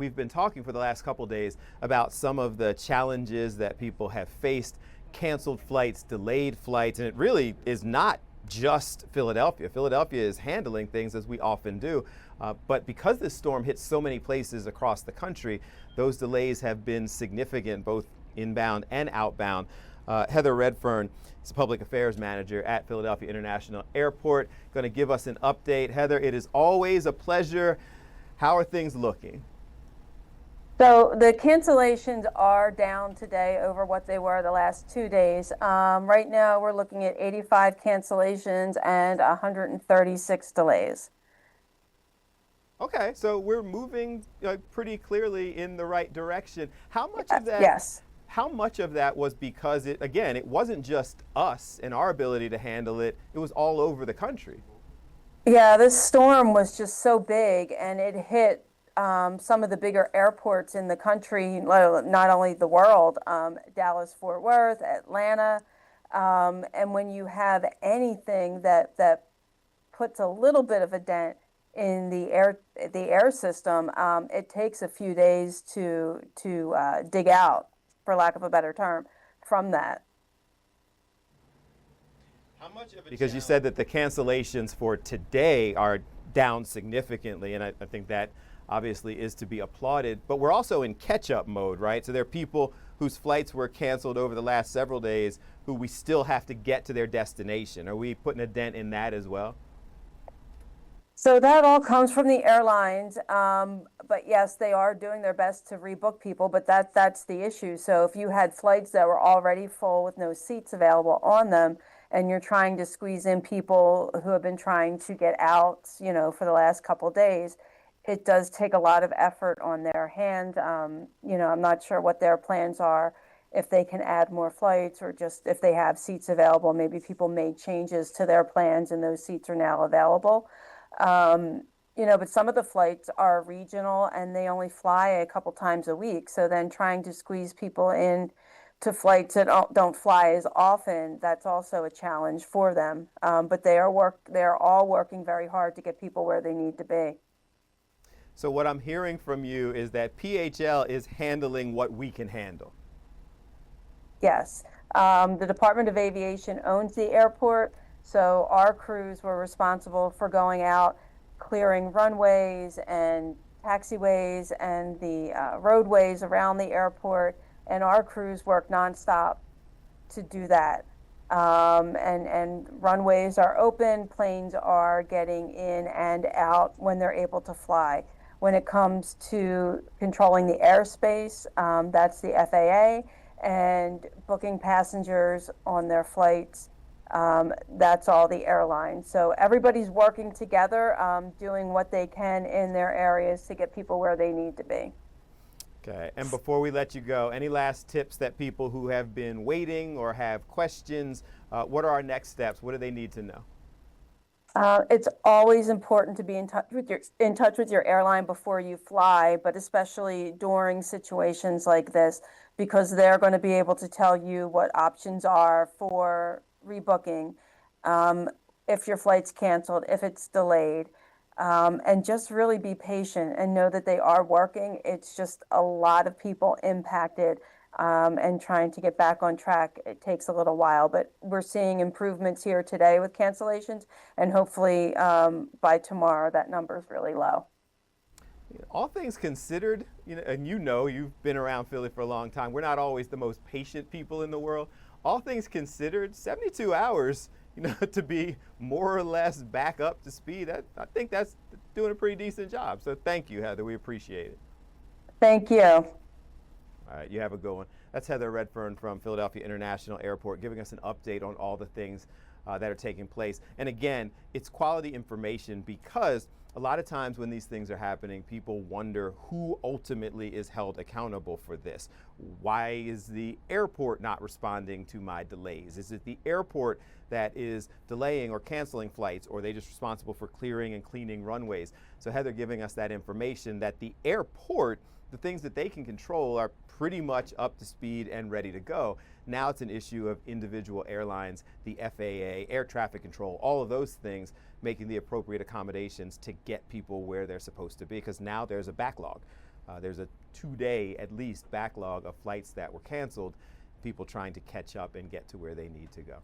We've been talking for the last couple days about some of the challenges that people have faced, canceled flights, delayed flights, and it really is not just Philadelphia. Philadelphia is handling things as we often do, but because this storm hit so many places across the country, those delays have been significant, both inbound and outbound. Heather Redfern is Public Affairs Manager at Philadelphia International Airport, going to give us an update. Heather, it is always a pleasure. How are things looking? So the cancellations are down today over what they were the last 2 days. Right now, we're looking at 85 cancellations and 136 delays. Okay, so we're moving pretty clearly in the right direction. How much of that? Yes. How much of that was because it wasn't just us and our ability to handle it, it was all over the country. Yeah, this storm was just so big and it hit some of the bigger airports in the country, not only the world, Dallas, Fort Worth, Atlanta. And when you have anything that puts a little bit of a dent in the air system, it takes a few days to dig out, for lack of a better term, from that. How much of it? Because you said that the cancellations for today are down significantly, and I think that obviously is to be applauded, but we're also in catch-up mode, right? So there are people whose flights were canceled over the last several days who we still have to get to their destination. Are we putting a dent in that as well? So that all comes from the airlines, but yes, they are doing their best to rebook people, but that's the issue. So if you had flights that were already full with no seats available on them, and you're trying to squeeze in people who have been trying to get out, for the last couple of days, it does take a lot of effort on their hand. I'm not sure what their plans are, if they can add more flights or just if they have seats available. Maybe people made changes to their plans and those seats are now available. But some of the flights are regional and they only fly a couple times a week. So then trying to squeeze people in to flights that don't fly as often, that's also a challenge for them. But they are all working very hard to get people where they need to be. So what I'm hearing from you is that PHL is handling what we can handle. Yes. The Department of Aviation owns the airport, so our crews were responsible for going out, clearing runways and taxiways and the roadways around the airport, and our crews work nonstop to do that. And runways are open, planes are getting in and out when they're able to fly. When it comes to controlling the airspace, that's the FAA, and booking passengers on their flights, that's all the airlines. So everybody's working together, doing what they can in their areas to get people where they need to be. Okay, and before we let you go, any last tips that people who have been waiting or have questions, what are our next steps? What do they need to know? It's always important to be in touch with your airline before you fly, but especially during situations like this, because they're going to be able to tell you what options are for rebooking, if your flight's canceled, if it's delayed, and just really be patient and know that they are working. It's just a lot of people impacted. And trying to get back on track, it takes a little while, but we're seeing improvements here today with cancellations, and hopefully by tomorrow that number is really low. All things considered, and you've been around Philly for a long time, we're not always the most patient people in the world. All things considered, 72 hours, to be more or less back up to speed, I think that's doing a pretty decent job. So thank you, Heather. We appreciate it. Thank you. All right, you have a good one. That's Heather Redfern from Philadelphia International Airport giving us an update on all the things that are taking place. And again, it's quality information because a lot of times when these things are happening, people wonder who ultimately is held accountable for this. Why is the airport not responding to my delays? Is it the airport that is delaying or canceling flights, or are they just responsible for clearing and cleaning runways? So Heather giving us that information that the airport, the things that they can control, are pretty much up to speed and ready to go. Now it's an issue of individual airlines, the FAA, air traffic control, all of those things making the appropriate accommodations to get people where they're supposed to be, because now there's a backlog. there's a 2-day at least backlog of flights that were canceled, people trying to catch up and get to where they need to go.